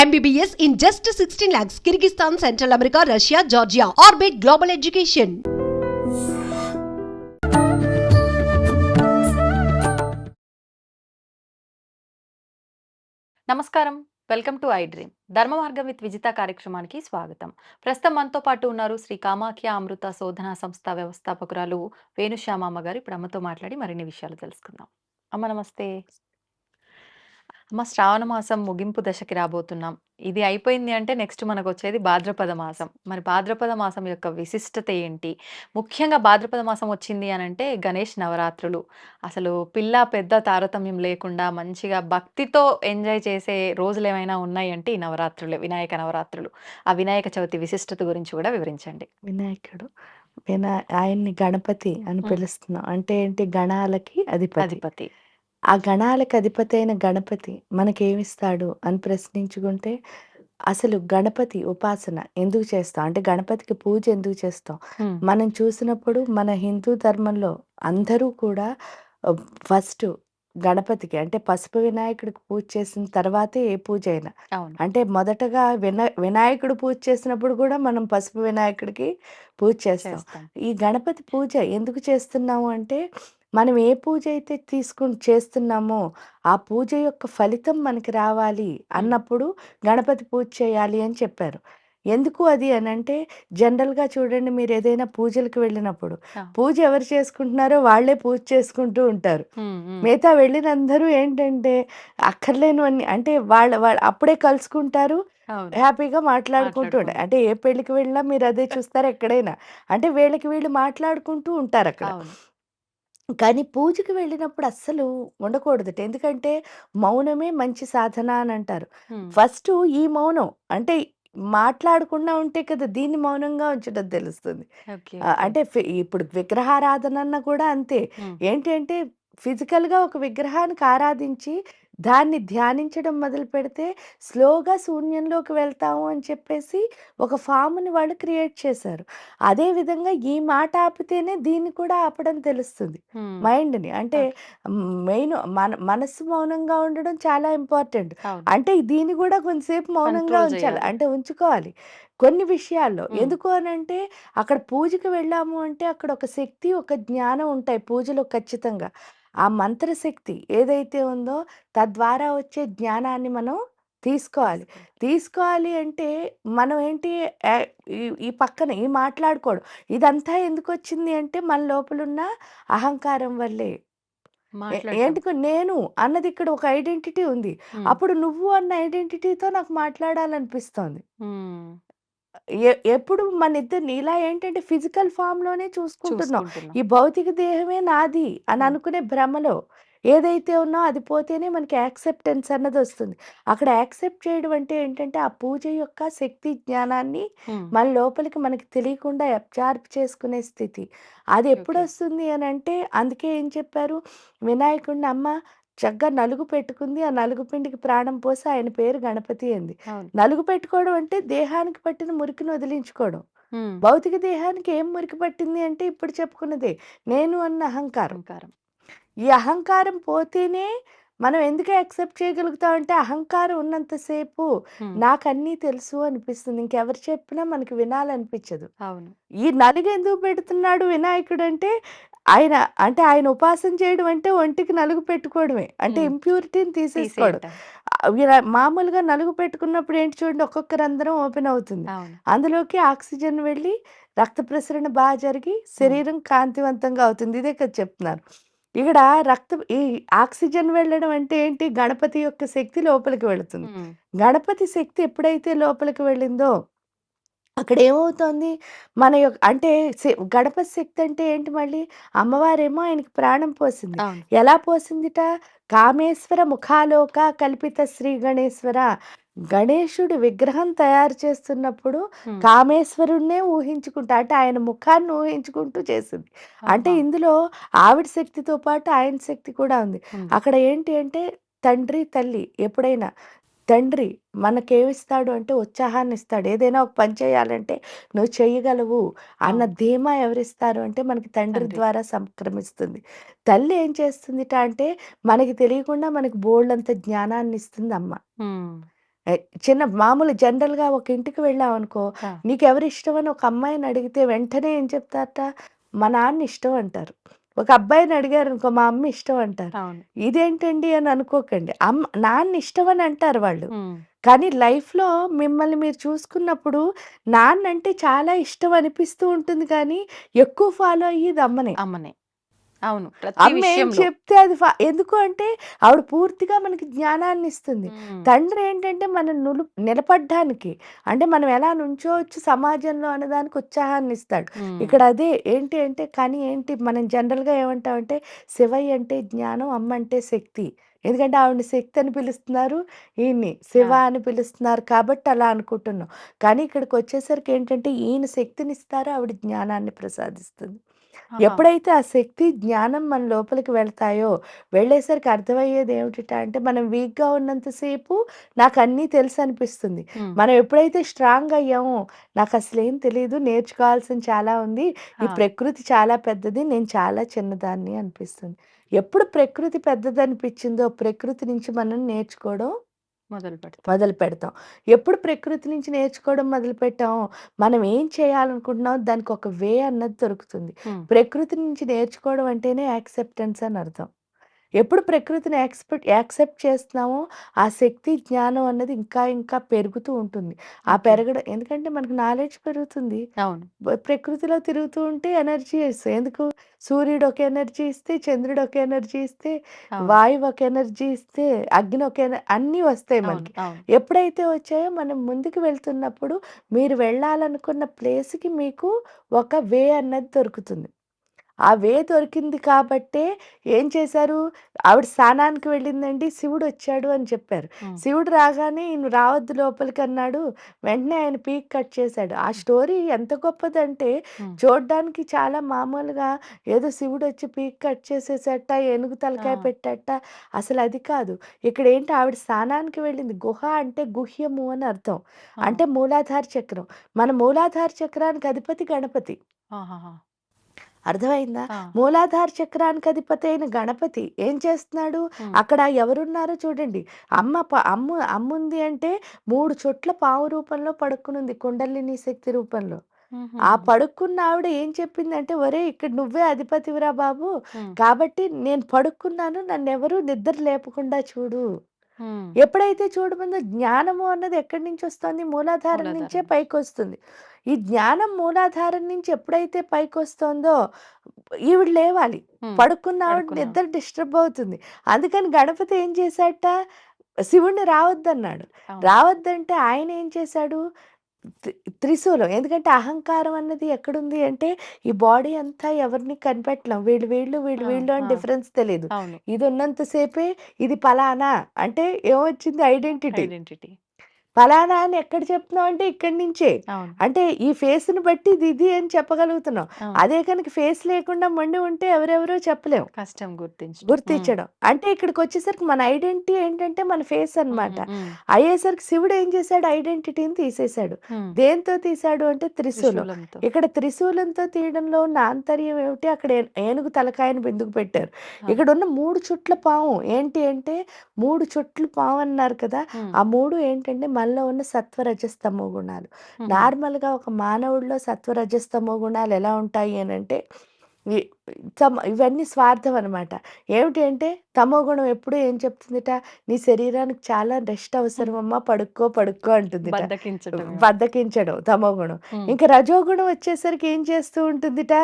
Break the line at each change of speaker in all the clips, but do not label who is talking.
MBBS in just 16 lakhs. Kyrgyzstan, Central America, Russia, Georgia. Orbit Global Education.
నమస్కారం. Welcome to I dream. ధర్మ మార్గం with Vijitha కార్యక్రమానికి స్వాగతం. ప్రస్తుతం మనతో పాటు ఉన్నారు శ్రీ కామాఖ్య అమృత శోధనా సంస్థ వ్యవస్థాపకురాలు వేణుశ్యామమ్మ గారు. ఇప్పుడు అమ్మతో మాట్లాడి మరిన్ని విషయాలు తెలుసుకుందాం. అమ్మ నమస్తే. అమ్మ, శ్రావణ మాసం ముగింపు దశకి రాబోతున్నాం. ఇది అయిపోయింది అంటే నెక్స్ట్ మనకొచ్చేది భాద్రపద మాసం. మరి భాద్రపద మాసం యొక్క విశిష్టత ఏంటి? ముఖ్యంగా భాద్రపద మాసం వచ్చింది అనంటే గణేష్ నవరాత్రులు. అసలు పిల్ల, పెద్ద తారతమ్యం లేకుండా మంచిగా భక్తితో ఎంజాయ్ చేసే రోజులేమైనా ఉన్నాయంటే ఈ నవరాత్రులే, వినాయక నవరాత్రులు. ఆ వినాయక చవితి విశిష్టత గురించి కూడా వివరించండి.
వినాయకుడు ఆయన్ని గణపతి అని పిలుస్తున్నాం. అంటే ఏంటి? గణాలకి అధిపతి.
అధిపతి.
ఆ గణాలకి అధిపతి అయిన గణపతి మనకేమిస్తాడు అని ప్రశ్నించుకుంటే, అసలు గణపతి ఉపాసన ఎందుకు చేస్తాం? అంటే గణపతికి పూజ ఎందుకు చేస్తాం? మనం చూసినప్పుడు మన హిందూ ధర్మంలో అందరూ కూడా ఫస్ట్ గణపతికి అంటే పసుపు వినాయకుడికి పూజ చేసిన తర్వాతే ఏ పూజ అయినా.
అవును.
అంటే మొదటగా వినాయకుడు పూజ చేసినప్పుడు కూడా మనం పసుపు వినాయకుడికి పూజ చేస్తాం.
చేస్తాం.
ఈ గణపతి పూజ ఎందుకు చేస్తున్నాము అంటే, మనం ఏ పూజ అయితే చేస్తున్నామో ఆ పూజ యొక్క ఫలితం మనకి రావాలి అన్నప్పుడు గణపతి పూజ చేయాలి అని చెప్పారు. ఎందుకు అది అనంటే, జనరల్‌గా చూడండి, మీరు ఏదైనా పూజలకు వెళ్ళినప్పుడు పూజ ఎవరు చేసుకుంటున్నారో వాళ్ళే పూజ చేసుకుంటూ ఉంటారు. మిగతా వెళ్ళినందరూ ఏంటంటే అక్కర్లేనివన్నీ, అంటే వాళ్ళ అప్పుడే కలుసుకుంటారు,
అవును.
హ్యాపీగా మాట్లాడుకుంటూ ఉంటారు. అంటే ఏ పెళ్ళికి వెళ్ళినా మీరు అదే చూస్తారు ఎక్కడైనా. అంటే వీళ్ళకి వీళ్ళు మాట్లాడుకుంటూ ఉంటారక్కడ.
అవును.
కానీ పూజకి వెళ్ళినప్పుడు అస్సలు ఉండకూడదట. ఎందుకంటే మౌనమే మంచి సాధన అని అంటారు. ఫస్టు ఈ మౌనం అంటే మాట్లాడకుండా ఉంటే కదా దీన్ని మౌనంగా ఉంచడం తెలుస్తుంది.
ఓకే.
అంటే ఇప్పుడు విగ్రహారాధన కూడా అంతే. ఏంటి అంటే ఫిజికల్‌గా ఒక విగ్రహానికి ఆరాధించి దాన్ని ధ్యానించడం మొదలుపెడితే స్లోగా శూన్యంలోకి వెళ్తాము అని చెప్పేసి ఒక ఫామ్‌ని వాళ్ళు క్రియేట్ చేశారు. అదే విధంగా ఈ మాట ఆపితేనే దీన్ని కూడా ఆపడం తెలుస్తుంది. మైండ్‌ని. అంటే మెయిన్ మనస్సు మౌనంగా ఉండడం చాలా ఇంపార్టెంట్.
అవును.
అంటే దీన్ని కూడా కొంతసేపు మౌనంగా
కంట్రోల్
ఉంచాలి.
చేయాలి.
అంటే ఉంచుకోవాలి కొన్ని విషయాల్లో. ఎందుకు అనంటే అక్కడ పూజకి వెళ్ళాము అంటే అక్కడ ఒక శక్తి, ఒక జ్ఞానం ఉంటాయి పూజలో ఖచ్చితంగా. ఆ మంత్రశక్తి ఏదైతే ఉందో తద్వారా వచ్చే జ్ఞానాన్ని మనం తీసుకోవాలి. తీసుకోవాలి అంటే మనం ఏంటి, ఈ పక్కన ఈ మాట్లాడుకోవడం ఇదంతా ఎందుకొచ్చింది అంటే మన లోపలున్న అహంకారం వల్లే.
మాట్లాడటం.
ఎందుకు నేను అన్నది ఇక్కడ ఒక ఐడెంటిటీ ఉంది. అప్పుడు నువ్వు అన్న ఐడెంటిటీతో నాకు మాట్లాడాలనిపిస్తోంది. ఎప్పుడు మన ఇద్దరిని ఇలా ఏంటంటే ఫిజికల్ ఫామ్‌లోనే చూసుకుంటున్నాం.
చూసుకుంటున్నాం.
ఈ భౌతిక దేహమే నాది అని అనుకునే భ్రమలో ఏదైతే ఉన్నో అది పోతేనే మనకి యాక్సెప్టెన్స్ అన్నదొస్తుంది. అక్కడ యాక్సెప్ట్ చేయడం అంటే ఏంటంటే, ఆ పూజ యొక్క శక్తి జ్ఞానాన్ని మన లోపలికి మనకి తెలియకుండా అబ్జార్బ్ చేసుకునే స్థితి. అది ఎప్పుడొస్తుంది అనంటే, అందుకే ఏం చెప్పారు, వినాయకుడిని అమ్మ చక్కగా నలుగు పెట్టుకుంది. ఆ నలుగు పిండికి ప్రాణం పోసి ఆయన పేరు గణపతి అంది. నలుగు పెట్టుకోవడం అంటే దేహానికి పట్టిన మురికిని వదిలించుకోవడం. భౌతిక దేహానికి ఏం మురికి పట్టింది అంటే ఇప్పుడు చెప్పుకున్నదే నేను అన్న అహంకారం. ఈ అహంకారం పోతేనే మనం ఎందుకు యాక్సెప్ట్ చేయగలుగుతాం అంటే, అహంకారం ఉన్నంత సేపు నాకన్నీ తెలుసు అనిపిస్తుంది. ఇంకెవరు చెప్పినా మనకి వినాలనిపించదు.
అవును. ఈ
నలుగు ఎందుకు పెడుతున్నాడు వినాయకుడు అంటే, ఆయన ఉపాసన చేయడం అంటే ఒంటికి నలుగు పెట్టుకోవడమే. అంటే ఇంప్యూరిటీని తీసేసుకోవడం. మామూలుగా నలుగు పెట్టుకున్నప్పుడు ఏంటి చూడండి, ఒక్కొక్క రంధ్రం ఓపెన్ అవుతుంది. అందులోకి ఆక్సిజన్ వెళ్ళి రక్త ప్రసరణ బాగా జరిగి శరీరం కాంతివంతంగా అవుతుంది. ఇదే కదా చెప్తున్నారు. ఇక్కడ ఈ ఆక్సిజన్ వెళ్ళడం అంటే ఏంటి, గణపతి యొక్క శక్తి లోపలికి వెళుతుంది. గణపతి శక్తి ఎప్పుడైతే లోపలికి వెళ్ళిందో అక్కడ ఏమవుతోంది, మన యొక్క అంటే గణపతి శక్తి అంటే ఏంటి, మళ్ళీ అమ్మవారేమో ఆయనకి ప్రాణం పోసింది. ఎలా పోసిందిట? కామేశ్వర ముఖాలోక కల్పిత శ్రీ గణేశ్వర. గణేశుడి విగ్రహం తయారు చేస్తున్నప్పుడు కామేశ్వరుణ్ణే ఊహించుకుంటా, అంటే ఆయన ముఖాన్ని ఊహించుకుంటూ చేసింది. అంటే ఇందులో ఆవిడ శక్తితో పాటు ఆయన శక్తి కూడా ఉంది. అక్కడ ఏంటి అంటే, తండ్రి తల్లి ఎప్పుడైనా తండ్రి మనకేమిస్తాడు అంటే ఉత్సాహాన్ని ఇస్తాడు. ఏదైనా ఒక పని చేయాలంటే నువ్వు చేయగలవు అన్న ధీమా ఎవరిస్తారు అంటే మనకి తండ్రి ద్వారా సంక్రమిస్తుంది. తల్లి ఏం చేస్తుందిట అంటే మనకి తెలియకుండా మనకి బోలెడంత జ్ఞానాన్ని ఇస్తుంది అమ్మ. ఎ చిన్న మామూలు జనరల్‌గా ఒక ఇంటికి వెళ్ళామనుకో,
ఆ!
నీకెవరిష్టం అని ఒక అమ్మాయిని అడిగితే వెంటనే ఏం చెప్తారట? మా నాన్న ఇష్టం అంటారు. ఒక అబ్బాయిని అడిగారనుకో, మా అమ్మ ఇష్టం అంటారు.
అవును.
ఇదేంటండి అని అనుకోకండి. నాన్న ఇష్టం అని అంటారు వాళ్ళు.
హ్మ్.
కానీ లైఫ్‌లో మిమ్మల్ని మీరు చూసుకున్నప్పుడు నాన్నంటే చాలా ఇష్టం అనిపిస్తూ ఉంటుంది కానీ, ఎక్కువ ఫాలో అయ్యేది అమ్మనే.
అమ్మనే. అవును. ప్రతి
అమ్మ ఏం
విషయంలో.
చెప్తే అది ఎందుకు అంటే ఆవిడ పూర్తిగా మనకి జ్ఞానాన్నిస్తుంది.
హ్మ్.
తండ్రి ఏంటంటే మనం నిలబడ్డానికి అంటే మనం ఎలా నుంచోవచ్చు సమాజంలో అన్నదానికి ఉత్సాహాన్నిస్తాడు.
హ్మ్.
ఇక్కడ అదే ఏంటి అంటే కానీ ఏంటి మనం జనరల్‌గా ఏమంటామంటే శివయ్య అంటే జ్ఞానం, అమ్మ అంటే శక్తి. ఎందుకంటే ఆవిడని శక్తి అని పిలుస్తున్నారు. ఈయన్ని శివ
ఆ!
అని పిలుస్తున్నారు కాబట్టి అలా అనుకుంటున్నాం. కానీ ఇక్కడికొచ్చేసరికి ఏంటంటే ఈయన శక్తినిస్తారు, ఆవిడ జ్ఞానాన్ని ప్రసాదిస్తుంది.
ఆహా!
ఎప్పుడైతే ఆ శక్తి, జ్ఞానం మన లోపలికి వెళ్తాయో, వెళ్ళేసరికి అర్థమయ్యేది ఏమిటిట అంటే, మనం వీక్‌గా ఉన్నంత సేపు నాకన్నీ తెలుసనిపిస్తుంది.
హ్మ్.
మనం ఎప్పుడైతే స్ట్రాంగ్ అయ్యామో, నాకసలేం తెలీదు, నేర్చుకోవాల్సింది చాలా ఉంది, ఈ
ఆ!
ప్రకృతి చాలా పెద్దది, నేను చాలా చిన్నదాన్ని అనిపిస్తుంది. ఎప్పుడు ప్రకృతి పెద్దదనిపించిందో, ప్రకృతి నుంచి మనం నేర్చుకోవడం
మొదలు పెడతాం.
మొదలుపెడతాం. ఎప్పుడు ప్రకృతి నుంచి నేర్చుకోవడం మొదలుపెట్టామో, మనం ఏం చేయాలనుకుంటున్నామో దానికొక వే అన్నది దొరుకుతుంది.
హ్మ్.
ప్రకృతి నుంచి నేర్చుకోవడం అంటేనే యాక్సెప్టెన్స్ అని అర్థం. ఎప్పుడు ప్రకృతిని యాక్సెప్ట్ చేస్తున్నామో, ఆ శక్తి, జ్ఞానం అన్నది ఇంకా ఇంకా పెరుగుతూ ఉంటుంది. ఆ
ఓకే.
పెరగడం ఎందుకంటే మనకు నాలెడ్జ్ పెరుగుతుంది.
అవును.
ప్రకృతిలో తిరుగుతూ ఉంటే ఎనర్జీ ఇస్తాయి. ఎందుకు? సూర్యుడు ఒక ఎనర్జీ ఇస్తే, చంద్రుడు ఒక ఎనర్జీ ఇస్తే,
అవును.
వాయువు ఒక ఎనర్జీ ఇస్తే, అగ్ని ఒక అన్నీ వస్తాయి
అవును.
మనకి.
అవును.
ఎప్పుడైతే వచ్చాయో మనం ముందుకు వెళ్తున్నప్పుడు మీరు వెళ్ళాలనుకున్న ప్లేస్‌కి మీకు ఒక వే అన్నది దొరుకుతుంది. ఆ వే దొరికింది కాబట్టే ఏం చేశారు? ఆవిడ స్నానానికి వెళ్ళిందండి. శివుడొచ్చాడు అని చెప్పారు.
హ్మ్.
శివుడు రాగానే "నువ్వు రావద్దు లోపలికన్నాడు." వెంటనే ఆయన పీక్ కట్ చేశాడు. ఆ స్టోరీ ఎంత గొప్పదంటే
హ్మ్.
చూడ్డానికి చాలా మామూలుగా ఏదో శివుడొచ్చి పీక్ కట్ చేసేసట, ఏనుగు
ఆ!
తలకాయ పెట్టేట అసలది కాదు. ఇక్కడేంటి ఆవిడ స్నానానికి వెళ్ళింది. గుహ అంటే గుహ్యము అని అర్థం.
ఆ!
అంటే మూలాధార చక్రం. మన మూలాధార చక్రానికి అధిపతి గణపతి.
ఆహాహా!
అర్థమైందా?
ఆ!
మూలాధార చక్రానికి అధిపతి అయిన గణపతి ఏం చేస్తున్నాడు?
హ్మ్.
అక్కడ ఎవరున్నారో చూడండి. అమ్ముంది అంటే 3 చోట్ల పాము రూపంలో పడుకునుంది కుండలిని శక్తి రూపంలో. ఆ
హుహుహు.
పడుకున్న ఆవిడ ఏం చెప్పిందంటే, "ఒరేయ్! ఇక్కడ నువ్వే అధిపతివిరా బాబు.
హ్మ్.
కాబట్టి నేను పడుకున్నాను. నన్నెవరు నిద్ర లేపకుండా చూడు."
హ్మ్.
ఎప్పుడైతే చూడముందో జ్ఞానము అన్నది ఎక్కడి నుంచొస్తోంది? మూలాధారం నుంచే
మూలాధారం.
పైకొస్తుంది. ఈ జ్ఞానం మూలాధారం నుంచి ఎప్పుడైతే పైకొస్తోందో ఈవిడ లేవాలి.
హ్మ్.
పడుకున్న ఆవిడ
పడుకున్నాం.
నిద్ర డిస్టర్బ్ అవుతుంది. అందుకని గణపతి ఏం చేశాడట? శివుడిని రావద్దన్నాడు.
అవును.
రావద్దంటే ఆయన ఏం చేశాడు? త్రి త్రిశూలం. ఎందుకంటే అహంకారం అన్నది ఎక్కడుంది అంటే, ఈ బాడీ అంతా ఎవరిని కనిపెట్టలేం. వీళ్ళు వీళ్ళు, వీళ్ళు
ఆ!
వీళ్ళు అని
ఆ!
డిఫరెన్స్ తెలీదు.
అవును.
ఇది ఉన్నంత సేపే ఇది పలానా అంటే ఏమొచ్చింది ఐడెంటిటీ.
ఐడెంటిటీ.
ఫలానా అని ఎక్కడ చెప్తున్నాం అంటే ఇక్కడి నుంచే.
అవును.
అంటే ఈ ఫేస్‌ని బట్టి ఇది ఇది అని చెప్పగలుగుతున్నాం.
అవును.
అదే కనుక ఫేస్ లేకుండా మొండి ఉంటే ఎవరెవరో చెప్పలేం.
కష్టం గుర్తించడం. హ్మ్.
గుర్తించడం. అంటే ఇక్కడికొచ్చేసరికి మన ఐడెంటిటీ ఏంటంటే మన ఫేస్ అన్నమాట.
హ్మ్. హ్మ్.
అయ్యేసరికి శివుడు ఏం చేశాడు ఐడెంటిటీని తీసేశాడు.
హ్మ్.
దేనితో తీశాడు అంటే త్రిశూలం.
త్రిశూలంతో.
ఇక్కడ త్రిశూలంతో తీయడంలో ఉన్న ఆంతర్యం ఏమిటి? అక్కడ ఏనుగు తలకాయని బిందుకు పెట్టారు.
ఆ!
ఇక్కడున్న 3 చుట్ల పాము ఏంటి అంటే 3 చుట్లు పాము అన్నారు కదా!
హ్మ్.
ఆ 3 ఏంటంటే మనలో ఉన్న సత్వ రజస్తమో గుణాలు.
హుహు.
నార్మల్‌గా ఒక మానవుడిలో సత్వ రజస్తమో గుణాలు ఎలా ఉంటాయి అనంటే ఈ ఇవన్నీ స్వార్థం అనమాట. ఏమిటి అంటే తమోగుణం ఎప్పుడు ఏం చెప్తుందిట, "నీ శరీరానికి చాలా రెస్ట్
హ్మ్.
అవసరమమ్మా పడుకో, పడుకో" అంటుందిట.
బద్ధకించటమేమో.
బద్ధకించడం తమోగుణం.
హ్మ్.
ఇంక రజోగుణం వచ్చేసరికి ఏం చేస్తూ ఉంటుందిట,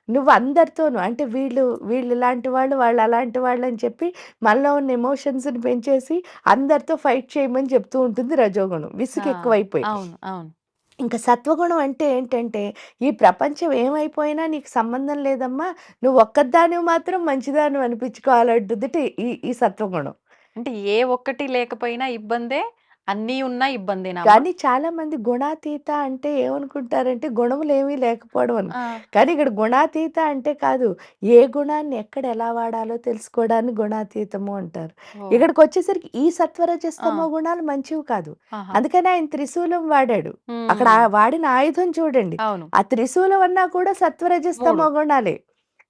నువ్వు అందరితోనూ అంటే వీళ్ళు ఇలాంటి వాళ్ళు, వాళ్ళు అలాంటి వాళ్ళు అని చెప్పి మనలో ఉన్న ఎమోషన్స్‌ని పెంచేసి అందరితో ఫైట్ చేయమని చెప్తూ ఉంటుంది రజోగుణం.
ఆ!
విసుగు ఎక్కువైపోయి.
అవును. అవును.
ఇంక సత్వగుణం అంటే ఏంటంటే, ఈ ప్రపంచం ఏమైపోయినా నీకు సంబంధం లేదమ్మా. నువ్వు ఒక్కదానివి మాత్రం మంచిదానివి అనిపించుకోవాలంటుందిట ఈ ఈ సత్వగుణం.
అంటే ఏ ఒక్కటి లేకపోయినా ఇబ్బందే. అన్నీ ఉన్నా ఇబ్బందేనా అమ్మ?
కానీ చాలామంది గుణాతీత అంటే ఏమనుకుంటారంటే, గుణములేమీ లేకపోవడం అని.
ఆ!
కానీ ఇక్కడ గుణాతీత అంటే కాదు, ఏ గుణాన్ని ఎక్కడ ఎలా వాడాలో తెలుసుకోవడాన్ని గుణాతీతము అంటారు.
ఓహ్!
ఇక్కడికొచ్చేసరికి ఈ
ఆ!
సత్వరజస్తమో గుణాలు మంచివి కాదు.
ఆహా!
అందుకని ఆయన త్రిశూలం వాడాడు. అక్కడ
హ్మ్.
వాడిన ఆయుధం చూడండి.
అవును.
ఆ త్రిశూలం అన్నా కూడా
3.
సత్వరజస్తమో గుణాలే.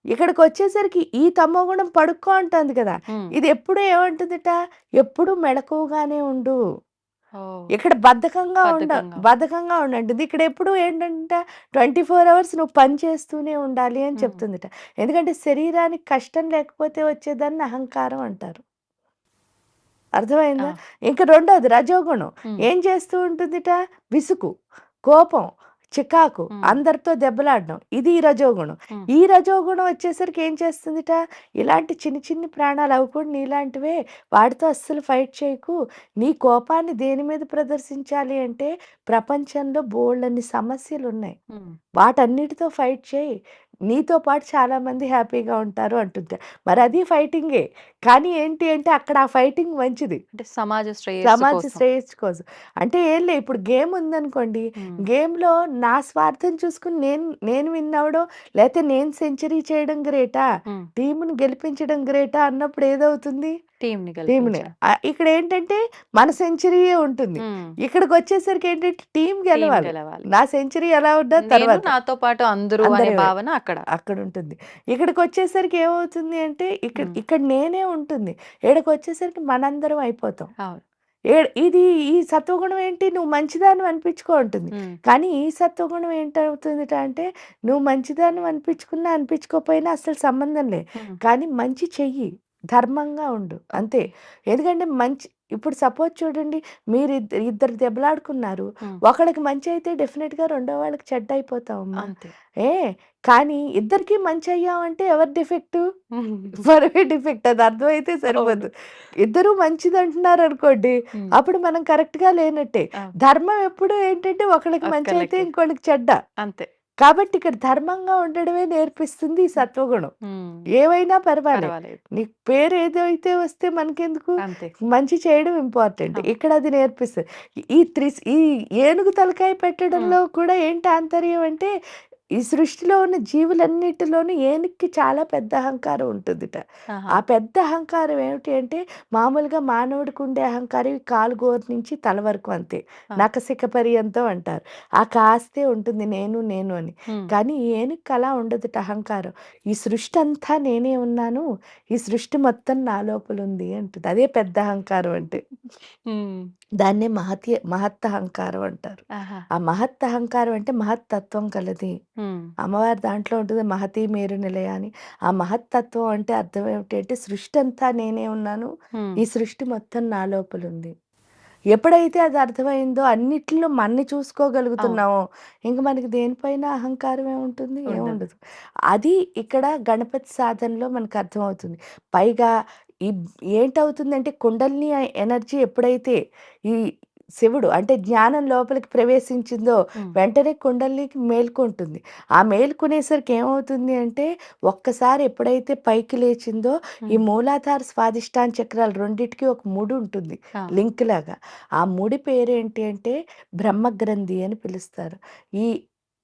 ఇక్కడికొచ్చేసరికి ఈ తమోగుణం పడుకో అంటోంది కదా!
హ్మ్.
ఇది ఎప్పుడు ఏమంటుందిట, ఎప్పుడు మెళకువగానే ఉండు.
ఓహ్!
ఇక్కడ
బద్ధకంగా.
బద్ధకంగా ఉండంటుంది. ఇక్కడ ఎప్పుడు ఏంటంటే 24 అవర్స్ నువ్వు పని చేస్తూనే ఉండాలి అని
హ్మ్.
చెప్తుందిట. ఎందుకంటే శరీరానికి కష్టం లేకపోతే వచ్చేదాన్ని అహంకారం అంటారు.
ఆ!
అర్థమైందా? ఇంక రెండోది రజోగుణం.
హ్మ్.
ఏం చేస్తూ ఉంటుందిట? విసుగు, కోపం, చికాకు,
హ్మ్.
అందరితో దెబ్బలాడడం. ఇది రజోగుణం.
హ్మ్.
ఈ రజోగుణం వచ్చేసరికి ఏం చేస్తుందిట? ఇలాంటి చిన్ని చిన్ని ప్రాణాలు అవి కూడా నీలాంటివే. వాటితో అస్సలు ఫైట్ చేయకు. నీ కోపాన్ని దేని మీద ప్రదర్శించాలి అంటే ప్రపంచంలో బోలెడన్ని సమస్యలున్నాయి.
హ్మ్.
వాటన్నిటితో ఫైట్ చేయి. నీతో పాటు చాలామంది హ్యాపీగా ఉంటారు అంటుంది. మరది ఫైటింగే. కానీ ఏంటి అంటే అక్కడ ఆ ఫైటింగ్ మంచిది.
అంటే సమాజ శ్రేయస్సు
సమాజ
కోసం.
శ్రేయస్సు కోసం. అంటే ఏం లే ఇప్పుడు గేమ్ ఉందనుకోండి.
హ్మ్.
గేమ్‌లో నా స్వార్థం చూసుకొని నేను నేను విన్ అవ్వడం, లేతే నేను సెంచరీ చేయడం గ్రేటా?
హ్మ్.
టీమ్‌ని గెలిపించడం గ్రేటా అన్నప్పుడు ఏదవుతుంది?
టీమ్‌ని
టీమ్‌ని.
గెలిపించడం.
ఇక్కడేంటంటే మన సెంచరీయే ఉంటుంది.
హ్మ్.
ఇక్కడికొచ్చేసరికి ఏంటంటే టీమ్
టీమ్
గెలవాలి.
గెలవాలి.
నా సెంచరీ ఎలా ఉన్నా
నేను
తర్వాత.
నాతో పాటు అందరూ అనే
అందరి
భావన అక్కడ.
అక్కడుంటుంది. ఇక్కడికొచ్చేసరికి ఏమవుతుంది అంటే ఇక్కడ
హ్మ్.
ఇక్కడ నేనే ఉంటుంది. ఈడకొచ్చేసరికి మనందరం అయిపోతాం.
అవును.
ఇది ఈ సత్వగుణం ఏంటి? నువ్వు మంచిదానివి అనిపించుకో అంటుంది.
హ్మ్.
కానీ ఈ సత్వగుణం ఏంటవుతుందిట అంటే నువ్వు మంచిదానివి అనిపించుకున్నా, అనిపించుకోకపోయినా అస్సలు సంబంధం లే.
హ్మ్.
కానీ మంచి చెయ్యి. ధర్మంగా ఉండు. అంతే.
ఓకే.
ఎందుకంటే ఇప్పుడు సపోజ్ చూడండి ఇద్దరు దెబ్బలాడుకున్నారు.
హ్మ్.
ఒకళ్ళకి మంచి అయితే డెఫినిట్‌గా రెండో వాళ్ళకి చెడ్డ అయిపోతావమ్మా.
అంతే.
ఏ కానీ ఇద్దరికీ మంచి అయ్యామంటే ఎవరి డిఫెక్టు?
హ్మ్.
మనమే డిఫెక్ట్ అది అర్థమైతే
అవును.
సరిపోదు. ఇద్దరూ మంచిదంటున్నారనుకోండి,
హ్మ్.
అప్పుడు మనం కరెక్ట్‌గా లేనట్టే.
అవును.
ధర్మం ఎప్పుడు ఏంటంటే ఒకళ్ళకి మంచయితే
ఒక్కళ్ళకి.
ఇంకోళ్ళకి చెడ్డ.
అంతే.
కాబట్టి ఇక్కడ ధర్మంగా ఉండడమే నేర్పిస్తుంది ఈ
హ్మ్.
సత్వగుణం.
హ్మ్.
ఏవైనా పర్వాలే.
పర్వాలేదు.
నీ పేరు ఏదైతే వస్తే మనకెందుకు?
అంతే.
మంచి చేయడం ఇంపార్టెంట్.
అవును.
ఇక్కడ అది నేర్పిస్తది. ఈ ఏనుగు తలకాయ
హ్మ్.
పెట్టడంలో కూడా ఏంటి ఆంతర్యం అంటే, ఈ సృష్టిలో ఉన్న జీవులన్నిటిలోనూ ఏనుగుకి చాలా పెద్ద అహంకారం ఉంటుందిట.
ఆహా!
ఆ పెద్ద అహంకారం ఏమిటి అంటే, మామూలుగా మానవుడికి ఉండే అహంకారం ఈ కాలు గోరు నుంచి తల వరకు అంతే.
ఆ!
నఖశిఖ పర్యంతం అంటారు. ఆ కాస్తే ఉంటుంది నేను, నేను అని.
హ్మ్.
కానీ ఈ ఏనుగుకి అలా ఉండదుట అహంకారం. ఈ సృష్టి అంతా నేనే ఉన్నాను. ఈ సృష్టి మొత్తం నా లోపలుంది అంటది. అదే పెద్ద అహంకారం అంటే.
హ్మ్.
దాన్నే మహత్తహంకారం అంటారు.
ఆహా!
ఆ మహత్తహంకారం అంటే మహత్తత్వం కలది.
హ్మ్.
అమ్మవారి దాంట్లో ఉంటుంది మహతి మేరు నిలయ అని. ఆ మహత్తత్వం అంటే అర్థం ఏమిటి అంటే సృష్టి అంతా నేనే ఉన్నాను.
హ్మ్.
ఈ సృష్టి మొత్తం నా లోపలుంది. ఎప్పుడైతే అది అర్థమైందో అన్నిట్లో మనని
అవును.
చూసుకోగలుగుతున్నామో ఇంక మనకి దేనిపైన అహంకారం ఏముంటుంది?
ఉండదు.
ఏముండదు. అది ఇక్కడ గణపతి సాధనలో మనకు అర్థమవుతుంది. పైగా ఈ ఏంటవుతుందంటే కుండలిని ఎనర్జీ ఎప్పుడైతే ఈ శివుడు అంటే జ్ఞానం లోపలికి ప్రవేశించిందో
హ్మ్.
వెంటనే కుండలినికి మేల్కొంటుంది. ఆ మేల్కొనేసరికి ఏమవుతుంది అంటే ఒక్కసారి ఎప్పుడైతే పైకి లేచిందో ఈ
హ్మ్.
మూలాధార, స్వాదిష్టాన చక్రాలు రెండిటికి ఒక ముడి ఉంటుంది.
ఆ!
లింక్ లాగా. ఆ ముడి పేరేంటి అంటే బ్రహ్మగ్రంథి అని పిలుస్తారు. ఈ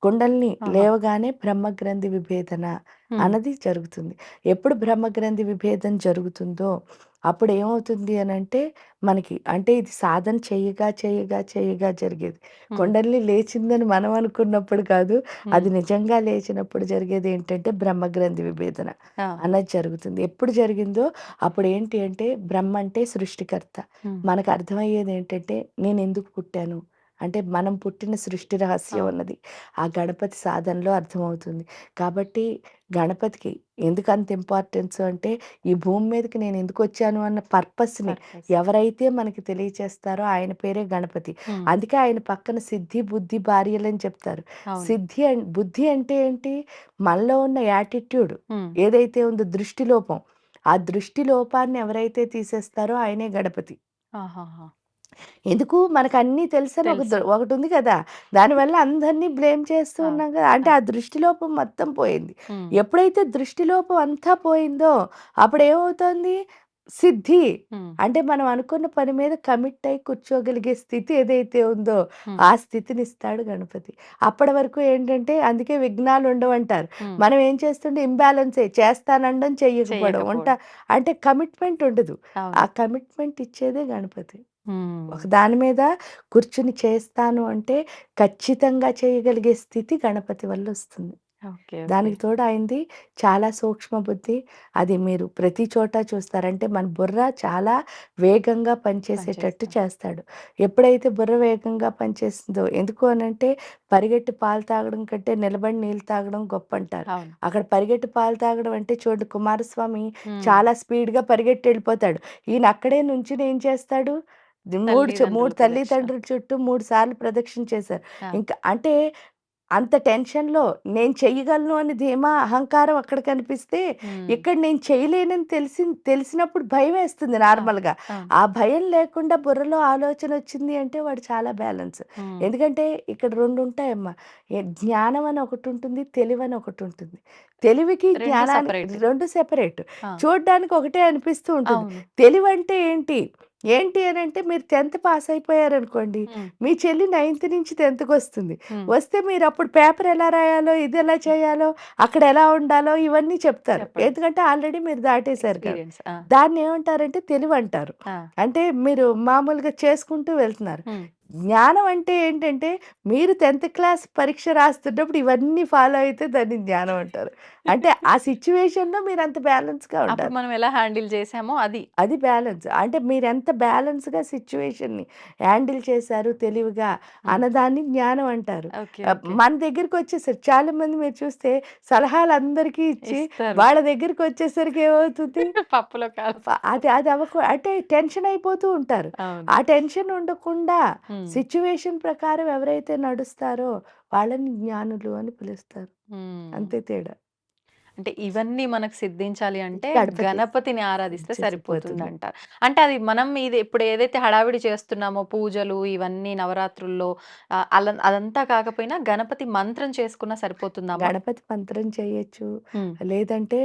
కుండలిని
ఆహా!
లేవగానే బ్రహ్మగ్రంథి విభేదన
హ్మ్.
అన్నది జరుగుతుంది. ఎప్పుడు బ్రహ్మగ్రంథి విభేదన జరుగుతుందో అప్పుడు ఏమవుతుంది అనంటే మనకి అంటే ఇది సాధన చేయగా జరిగేది.
హ్మ్.
కుండలిని లేచిందని మనం అనుకున్నప్పుడు కాదు.
హ్మ్.
అది నిజంగా లేచినప్పుడు జరిగేది ఏంటంటే బ్రహ్మగ్రంథి విభేదన
ఆ!
అన్నది జరుగుతుంది. ఎప్పుడు జరిగిందో అప్పుడు ఏంటి అంటే బ్రహ్మ అంటే సృష్టికర్త.
హ్మ్.
మనకు అర్థమయ్యేది ఏంటంటే నేనెందుకు పుట్టాను? అంటే మనం పుట్టిన సృష్టి రహస్యం
అవును.
అన్నది ఆ గణపతి సాధనలో అర్థమవుతుంది. కాబట్టి గణపతికి ఎందుకంత ఇంపార్టెన్స్ అంటే ఈ భూమి మీదకి నేను ఎందుకొచ్చాను అన్న పర్పస్‌ని
పర్పస్.
ఎవరైతే మనకి తెలియచేస్తారో ఆయన పేరే గణపతి.
హ్మ్.
అందుకే ఆయన పక్కన సిద్ధి, బుద్ధి, భార్యలని చెప్తారు.
అవును.
బుద్ధి అంటే ఏంటి? మనలో ఉన్న యాటిట్యూడ్
హ్మ్.
ఏదైతే ఉందో దృష్టి లోపం. ఆ దృష్టి లోపాన్ని ఎవరైతే తీసేస్తారో ఆయనే గణపతి.
ఆహాహా!
ఎందుకు మనకన్నీ తెలుసని
తెలుసు.
ఒకటుంది కదా! దానివల్ల అందరిని బ్లేమ్ చేస్తూ
అవును.
ఉన్నాం కదా! అంటే
అవును.
ఆ దృష్టిలోపం మొత్తం పోయింది.
హ్మ్.
ఎప్పుడైతే దృష్టిలోపం అంతా పోయిందో అప్పుడేమవుతోంది? సిద్ధి.
హ్మ్.
అంటే మనం అనుకున్న పని మీద కమిట్ అయ్యి కూర్చోగలిగే స్థితి ఏదైతే ఉందో
హ్మ్.
ఆ స్థితినిస్తాడు గణపతి. అప్పటి వరకు ఏంటంటే అందుకే విఘ్నాలుండవంటారు.
హ్మ్.
మనం ఏం చేస్తుంటే ఇంబాలెన్సే చేస్తాననడం చెయ్యకపోవడం.
చెయ్యకపోవడం.
అంటే కమిట్మెంట్ ఉండదు.
అవును.
ఆ కమిట్మెంట్ ఇచ్చేదే గణపతి.
హ్మ్.
ఒక దాని మీద కూర్చుని చేస్తాను అంటే ఖచ్చితంగా చేయగలిగే స్థితి గణపతి వల్లొస్తుంది.
ఓకే. ఓకే.
దానికి తోడు ఆయనది చాలా సూక్ష్మ బుద్ధి. అది మీరు ప్రతి చోట చూస్తారు. అంటే మన బుర్ర చాలా వేగంగా పనిచేసేటట్టు
పనిచేస్తాం.
చేస్తాడు. ఎప్పుడైతే బుర్ర వేగంగా పనిచేస్తుందో ఎందుకు అనంటే పరిగెట్టి పాలు తాగడం కంటే నిలబడి నీళ్ళు తాగడం గొప్పంటారు.
అవును.
అక్కడ పరిగెట్టి పాలు తాగడం అంటే చూడండి కుమారస్వామి
హ్మ్.
చాలా స్పీడ్‌గా పరిగెట్టి వెళ్ళిపోతాడు. ఈయన అక్కడే నుంచుని ఏం చేస్తాడు? 3
తల్లిదండ్రుల ప్రదక్షిణ.
తల్లిదండ్రుల చుట్టూ 3 సార్లు ప్రదక్షిణ చేశారు.
ఆ!
ఇంకా అంటే అంత టెన్షన్‌లో నేను చెయ్యగలను అని ధీమా, అహంకారం అక్కడ కనిపిస్తే,
హ్మ్.
ఇక్కడ నేను చేయలేనని తెలిసినప్పుడు భయమేస్తుంది
అవును.
నార్మల్‌గా.
అవును.
ఆ భయం లేకుండా బుర్రలో ఆలోచనొచ్చింది అంటే వాడు చాలా బ్యాలెన్స్.
హ్మ్.
ఎందుకంటే ఇక్కడ 2 ఉంటాయమ్మా. జ్ఞానం అని ఒకటుంటుంది, తెలివని ఒకటుంటుంది. తెలివికి,
2
జ్ఞానానికి
సెపరేట్.
2 సెపరేట్.
ఆ!
చూడ్డానికి ఒకటే అనిపిస్తూ ఉంటుంది.
అవును.
తెలివంటే ఏంటి? ఏంటి అనంటే మీరు 10థ్ పాస్ అయిపోయారనుకోండి,
హ్మ్.
మీ చెల్లి 9థ్ నుంచి 10థ్‌కొస్తుంది.
హ్మ్.
వస్తే మీరప్పుడు పేపర్ ఎలా రాయాలో, ఇదెలా చేయాలో, అక్కడ ఎలా ఉండాలో ఇవన్నీ చెప్తారు.
చెప్పడం.
ఎందుకంటే ఆల్రెడీ మీరు దాటేసారు కాబట్టి.
ఎక్స్‌పీరియన్స్. ఆ!
దాన్నేమంటారంటే తెలివంటారు.
ఆ!
అంటే మీరు మామూలుగా చేసుకుంటూ వెళ్తున్నారు.
హ్మ్.
జ్ఞానం అంటే ఏంటంటే, మీరు 10థ్ క్లాస్ పరీక్ష రాస్తున్నప్పుడు ఇవన్నీ ఫాలో అయితే దాన్ని జ్ఞానం అంటారు. అంటే ఆ సిట్యుయేషన్‌లో మీరంత బ్యాలెన్స్‌గా
అప్పుడు
ఉండాలి.
మనం ఎలా హ్యాండిల్ చేసామో అది.
అది బ్యాలెన్స్. అంటే మీరెంత బ్యాలెన్స్‌గా సిట్యుయేషన్‌ని హ్యాండిల్ చేశారు తెలివిగా
హ్మ్.
అన్నదాన్ని జ్ఞానం అంటారు.
ఓకే. ఓకే.
మన దగ్గరికొచ్చేసరికి చాలామంది మీరు చూస్తే సలహాలందరికీ ఇచ్చి
ఇస్తారు.
వాళ్ళ దగ్గరికొచ్చేసరికి ఏమవుతుంది?
పప్పులో కాలు.
అది అది అంటే టెన్షన్ అయిపోతూ ఉంటారు.
అవును.
ఆ టెన్షన్ ఉండకుండా
హ్మ్.
సిట్యుయేషన్ ప్రకారం ఎవరైతే నడుస్తారో వాళ్ళని జ్ఞానులు అని పిలుస్తారు.
హ్మ్.
అంతే తేడా.
అంటే ఇవన్నీ మనకు సిద్ధించాలి అంటే
గణపతి
గణపతిని ఆరాధిస్తే
చేసిపోతుంది.
సరిపోతుందంటారు. అంటే అది మనం ఇది ఇప్పుడు ఏదైతే హడావిడి చేస్తున్నామో పూజలు ఇవన్నీ నవరాత్రుల్లో అదంతా కాకపోయినా గణపతి మంత్రం చేసుకున్నా సరిపోతుందమ్మా?
గణపతి మంత్రం చేయొచ్చు.
హ్మ్.
లేదంటే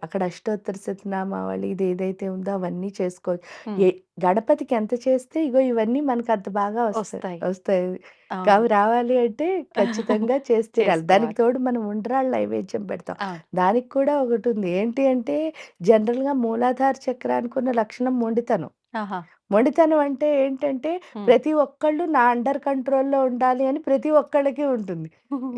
అక్కడ అష్టోత్తర శతనామావళి ఇది ఏదైతే ఉందో అవన్నీ చేసుకోవచ్చు.
హ్మ్.
ఏ గణపతికి ఎంత చేస్తే ఇగో ఇవన్నీ మనకంత బాగా వస్తాయి.
వస్తాయి.
వస్తాయి.
అవును.
అవి రావాలి అంటే ఖచ్చితంగా చేసి తీరాలి. దానికి
చేసుకోవాలి.
తోడు మనం ఉండ్రాళ్ళ నైవేద్యం పెడతాం.
అవును.
దానికి కూడా ఒకటుంది. ఏంటి అంటే జనరల్‌గా మూలాధార చక్రానికి ఉన్న లక్షణం మొండితనం.
ఆహా!
మొండితనం అంటే ఏంటంటే,
హ్మ్.
ప్రతి ఒక్కళ్ళు నా అండర్ కంట్రోల్‌లో ఉండాలి అని ప్రతి ఒక్కళ్ళకి ఉంటుంది.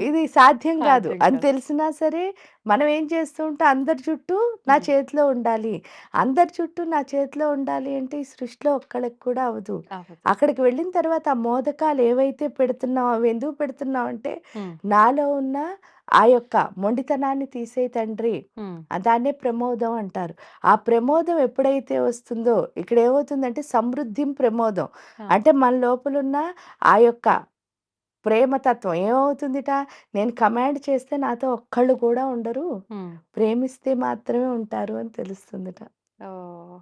ఇది సాధ్యం గాదు.
సాధ్యం
అని
కాదు.
తెలిసినా సరే, మనం ఏం చేస్తూ ఉంటాం, అందరి చుట్టూ నా
హ్మ్.
చేతిలో ఉండాలి. అందరి చుట్టూ నా చేతిలో ఉండాలి అంటే, ఈ సృష్టిలో ఒక్కళ్ళకి కూడా అవ్వదు.
అవ్వదు.
అక్కడికి వెళ్ళిన తర్వాత ఆ మోదకాలు ఏవైతే పెడుతున్నామో, అవి ఎందుకు పెడుతున్నాం అంటే,
హ్మ్.
నాలో ఉన్న ఆ యొక్క మొండితనాన్ని తీసేయి తండ్రి.
హ్మ్.
దాన్నే ప్రమోదం అంటారు. ఆ ప్రమోదం ఎప్పుడైతే వస్తుందో ఇక్కడ ఏమవుతుందంటే సమృద్ధిం ప్రమోదం.
ఆ!
అంటే మన లోపలున్న ఆ యొక్క ప్రేమతత్వం ఏమవుతుందిట? నేను కమాండ్ చేస్తే నాతో ఒక్కళ్ళు కూడా ఉండరు.
హ్మ్.
ప్రేమిస్తే మాత్రమే ఉంటారు అని తెలుస్తుందిట.
ఓహ్!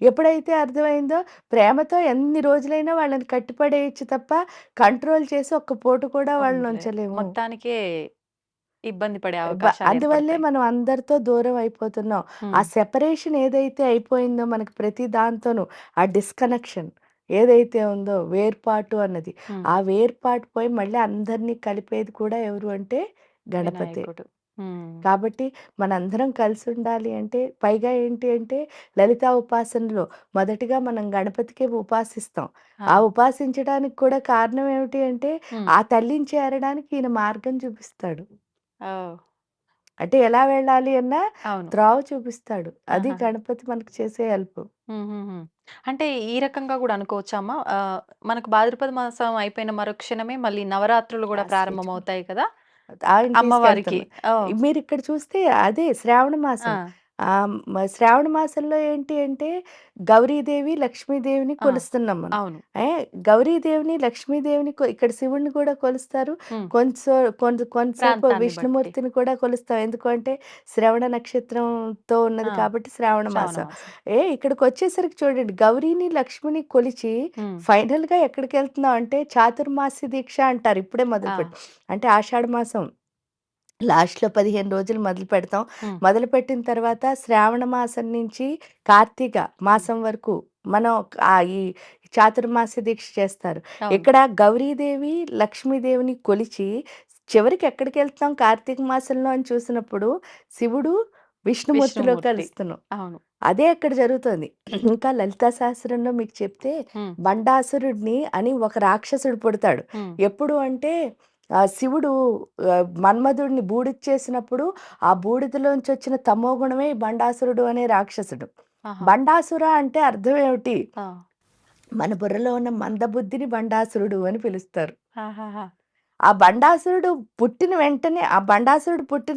ఎప్పుడైతే అర్థమైందో ప్రేమతో ఎన్ని రోజులైనా వాళ్ళని కట్టిపడేయొచ్చు తప్ప కంట్రోల్ చేసి ఒక్క పూట కూడా వాళ్ళని
ఉండలేదు.
ఉంచలేము.
మొత్తానికే ఇబ్బంది పడే అవకాశాలు
అందువల్లే
ఏర్పడతాయి.
మనం అందరితో దూరం అయిపోతున్నాం. ఆ
హ్మ్.
సెపరేషన్ ఏదైతే అయిపోయిందో మనకి ప్రతి దాంతోనూ ఆ డిస్‌కనెక్షన్ ఏదైతే ఉందో వేర్పాటు అన్నది.
హ్మ్.
ఆ వేర్పాటు పోయి మళ్ళీ అందరినీ కలిపేది కూడా ఎవరు అంటే గణపతే.
వినాయకుడు. హ్మ్.
కాబట్టి మనందరం కలిసుండాలి అంటే పైగా ఏంటి అంటే లలితా ఉపాసనలో మొదటిగా మనం గణపతికే ఉపాసిస్తాం.
ఆ!
ఆ ఉపాసించడానికి కూడా కారణం ఏమిటి అంటే
హ్మ్.
ఆ తల్లిని చేరడానికి ఈయన మార్గం చూపిస్తాడు.
ఓహ్!
అంటే ఎలా వెళ్ళాలి అన్న
అవును.
త్రోవ చూపిస్తాడు. అది
ఆహాహా!
గణపతి మనకు చేసే హెల్ప్.
హుహుహు. అంటే ఈ రకంగా గూడా అనుకోవచ్చా అమ్మ? మనకు భాద్రపద మాసం అయిపోయిన మరుక్షణమే మళ్ళీ నవరాత్రులు గూడా
లాస్ట్
ప్రారంభమవుతాయి కదా!
ఆయన
అమ్మవారికి.
తీసుకెళ్తాము.
ఓహ్!
మీరిక్కడ చూస్తే అదే శ్రావణ
ఆ!
మాసం. శ్రావణ మాసంలో ఏంటి అంటే గౌరీదేవి, లక్ష్మీదేవిని
ఆ!
కొలుస్తున్నాం మనం.
అవును.
ఏ గౌరీదేవిని, లక్ష్మీదేవిని ఇక్కడ శివుడిని కూడా కొలుస్తారు.
హ్మ్.
కొంతసేపు
ప్రాంతాన్ని బట్టి.
విష్ణుమూర్తిని కూడా కొలుస్తాం. ఎందుకంటే శ్రవణ నక్షత్రంతో
ఆ!
ఉన్నది కాబట్టి శ్రావణ
శ్రావణ
మాసం.
మాసం.
ఇక్కడికొచ్చేసరికి చూడండి గౌరీని, లక్ష్మిని కొలిచి
హ్మ్.
ఫైనల్‌గా ఎక్కడికెళ్తున్నాం అంటే చాతుర్మాస్య దీక్ష అంటారు. ఇప్పుడే
ఆ!
మొదలుపెట్టాం. అంటే ఆషాఢ మాసం లాస్ట్‌లో 15 రోజులు మొదలుపెడతాం.
హ్మ్.
మొదలుపెట్టిన తర్వాత శ్రావణ మాసం నుంచి కార్తీక
హ్మ్.
మాసం వరకు మనం ఈ చాతుర్మాస్య దీక్ష చేస్తారు.
అవును.
ఇక్కడ గౌరీదేవి, లక్ష్మీదేవిని కొలిచి చివరికి ఎక్కడికెళ్తాం కార్తీక మాసంలో అని చూసినప్పుడు శివుడు, విష్ణుమూర్తిలో
విష్ణుమూర్తి.
కలుస్తున్నాం.
అవును.
అదే అక్కడ జరుగుతోంది. ఇంకా లలితా సహస్రంలో మీకు చెప్తే
హ్మ్.
బండాసురుడిని అని ఒక రాక్షసుడు పుడతాడు.
హ్మ్.
ఎప్పుడు అంటే శివుడు మన్మధుడిని బూడిచ్చేసినప్పుడు ఆ బూడిదలోంచి వచ్చిన తమో గుణమే ఈ బండాసురుడు అనే రాక్షసుడు.
ఆహా!
బండాసుర అంటే అర్థం ఏమిటి?
ఆ!
మన బుర్రలో ఉన్న మందబుద్ధిని బండాసురుడు అని పిలుస్తారు.
ఆహాహా!
ఆ బండాసురుడు పుట్టిన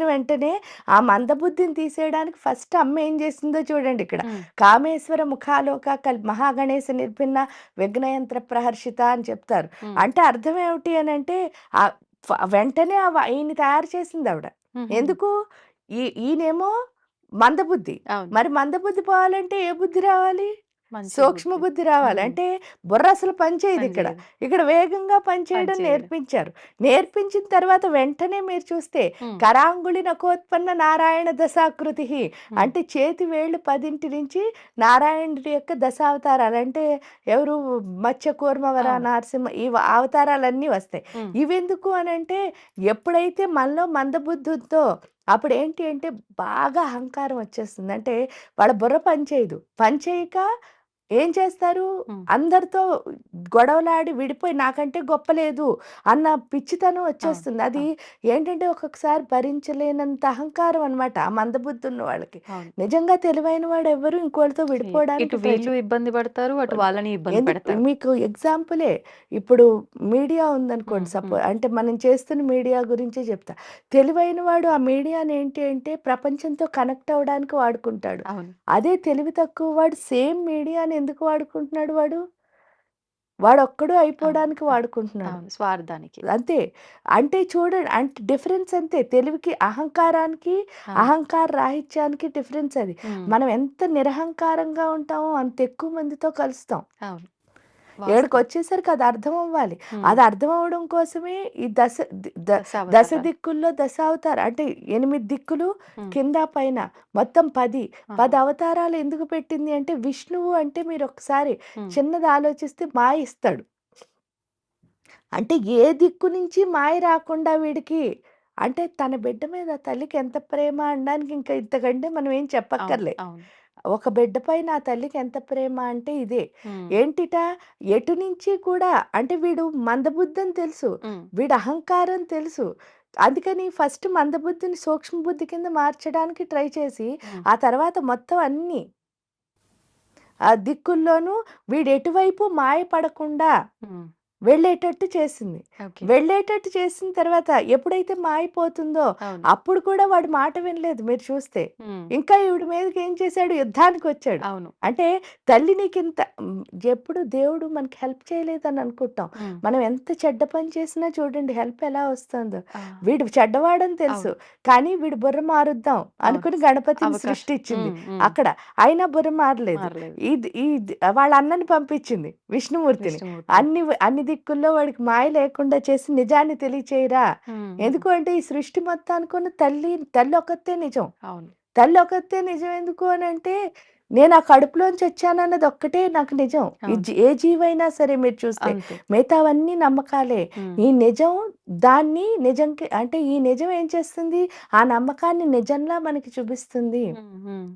వెంటనే ఆ మందబుద్ధిని తీసేయడానికి ఫస్ట్ అమ్మ ఏం చేసిందో చూడండి ఇక్కడ.
హ్మ్.
కామేశ్వర ముఖాలోక మహాగణేశ నిర్భిన్న విఘ్నయంత్ర ప్రహర్షిత అని చెప్తారు.
హ్మ్.
అంటే అర్థం ఏమిటి అనంటే వెంటనే ఈయన్ని తయారు చేసిందావిడ.
హుహుహు.
ఎందుకు? ఈయనేమో మందబుద్ధి.
అవును.
మరి మందబుద్ధి పోవాలంటే ఏ బుద్ధి రావాలి?
మంచి
సూక్ష్మ
బుద్ధి.
బుద్ధి రావాలి.
హ్మ్.
అంటే బుర్ర అసలు పనిచేయదు ఇక్కడ.
పనిచేయదు.
ఇక్కడ వేగంగా పనిచేయడం
పనిచేయడం.
నేర్పించారు. నేర్పించిన తర్వాత వెంటనే మీరు చూస్తే
హ్మ్.
కరాంగుళి నఖోత్పన్న నారాయణ దశాకృతి.
హ్మ్.
అంటే చేతి వేళ్ళు 10 నుంచి నారాయణుడి యొక్క దశావతారాలు. అంటే ఎవరు? మత్స్య, కూర్మ, వర,
అవును.
నరసింహ ఈ అవతారాలన్నీ వస్తాయి.
హ్మ్.
ఇవెందుకు అనంటే ఎప్పుడైతే మనలో మందబుద్ధి ఉందో అప్పుడేంటి అంటే బాగా అహంకారం వచ్చేస్తుంది. అంటే వాళ్ళ బుర్ర పనిచేయదు. పనిచేయక ఏం చేస్తారు?
హ్మ్.
అందరితో గొడవలాడి విడిపోయి నాకంటే గొప్ప లేదు అన్న పిచ్చితనం
అవును.
వచ్చేస్తుంది. అది
అవును.
ఏంటంటే ఒక్కొక్కసారి భరించలేనంత అహంకారం అన్నమాట ఆ మందబుద్ధి ఉన్న వాళ్ళకి.
అవును.
నిజంగా తెలివైన వాడు ఎవ్వరు ఇంకోళ్ళతో
చెయ్యరు.
విడిపోవడానికి
ఇటు
ట్రై
వీళ్ళు ఇబ్బంది పడతారు. అటు వాళ్ళని ఇబ్బంది
ఎందుకు
పెడతారు.
మీకు ఎగ్జాంపులే ఇప్పుడు మీడియా ఉందనుకోండి.
హ్మ్. హ్మ్.
అంటే మనం చేస్తున్న మీడియా గురించే చెప్తా. తెలివైన వాడు ఆ మీడియాని ఏంటి అంటే ప్రపంచంతో కనెక్ట్ అవ్వడానికి వాడుకుంటాడు.
అవును.
అదే తెలివి తక్కువ వాడు సేమ్ మీడియాని ఎందుకు వాడుకుంటున్నాడు వాడు? వాడొక్కడు
అవును.
అయిపోవడానికి వాడుకుంటున్నాడు.
అవును. స్వార్థానికి.
అంతే. అంటే చూడండి అంటే డిఫరెన్స్ అంతే. తెలివికి, అహంకారానికి,
అవును.
అహంకార రాహిత్యానికి డిఫరెన్స్ అది.
హ్మ్.
మనం ఎంత నిరహంకారంగా ఉంటామో అంత ఎక్కువ మందితో కలుస్తాం.
అవును. వాస్తవం.
ఈడకొచ్చేసరికి అది అర్థం అవ్వాలి.
హ్మ్.
అది అర్థం అవ్వడం కోసమే ఈ దశ
దశావతారాలు.
దిక్కుల్లో దశావతారం అంటే 8 దిక్కులు
హ్మ్.
కింద పైన మొత్తం 10.
ఆహా!
10 అవతారాలు ఎందుకు పెట్టింది అంటే విష్ణువు అంటే మీరొకసారి
హ్మ్.
చిన్నది ఆలోచిస్తే మాయ ఇస్తాడు. అంటే ఏ దిక్కు నుంచి మాయ రాకుండా వీడికి అంటే తన బిడ్డ మీద తల్లికి ఎంత ప్రేమ అనడానికి ఇంకా ఇంతకంటే మనం ఏం
అవును.
చెప్పక్కర్లే.
అవును.
ఒక బిడ్డ పైన ఆ తల్లికి ఎంత ప్రేమ అంటే ఇదే.
హ్మ్.
ఏంటిట ఎటు నుంచి కూడా అంటే వీడు మందబుద్ధని తెలుసు.
హ్మ్.
వీడు అహంకారం తెలుసు. అందుకని ఫస్ట్ మందబుద్ధిని సూక్ష్మ బుద్ధి కింద మార్చడానికి ట్రై చేసి,
హ్మ్.
ఆ తర్వాత మొత్తం అన్నీ ఆ దిక్కుల్లోనూ వీడు ఎటువైపు మాయ పడకుండా
హ్మ్.
వెళ్ళేటట్టు చేసింది.
ఓకే.
వెళ్ళేటట్టు చేసిన తర్వాత ఎప్పుడైతే మాయిపోతుందో
అవును.
అప్పుడు కూడా వాడు మాట వినలేదు మీరు చూస్తే.
హ్మ్.
ఇంకా ఈవిడ మీదకి ఏం చేశాడు? యుద్ధానికొచ్చాడు.
అవును.
అంటే తల్లి నీకింత ఎప్పుడు దేవుడు మనకి హెల్ప్ చేయలేదని అనుకుంటాం.
హ్మ్.
మనం ఎంత చెడ్డ పని చేసినా చూడండి హెల్ప్ ఎలా వస్తుందో.
ఆ!
వీడు చెడ్డవాడని తెలుసు.
అవును.
కానీ వీడు బుర్ర మారుద్దాం
అవును.
అనుకుని గణపతిని
అవకాశం.
సృష్టి ఇచ్చింది.
హ్మ్. హ్మ్.
అక్కడ. అయినా బుర్ర మారలేదు.
మారలేదు.
వాళ్ళ అన్నని పంపించింది విష్ణుమూర్తిని.
విష్ణుమూర్తిని.
అన్ని దిక్కుల్లో వాడికి మాయ లేకుండా చేసి నిజాన్ని తెలియచేయరా?
హ్మ్. హ్మ్.
ఎందుకు అంటే ఈ సృష్టి మొత్తానికున్న తల్లి ఒక్కతే నిజం.
అవును.
తల్లి ఒక్కతే నిజం ఎందుకు అనంటే నేను ఆ కడుపులోంచి వచ్చానన్నది ఒక్కటే నాకు నిజం.
అవును.
ఏ జీవైనా సరే మీరు చూస్తే.
అంతే.
మిగతావన్నీ నమ్మకాలే.
హ్మ్.
ఈ నిజం దాన్ని నిజంకి అంటే ఈ నిజం ఏం చేస్తుంది? ఆ నమ్మకాన్ని నిజంలా మనకి చూపిస్తుంది.
హ్మ్. హ్మ్.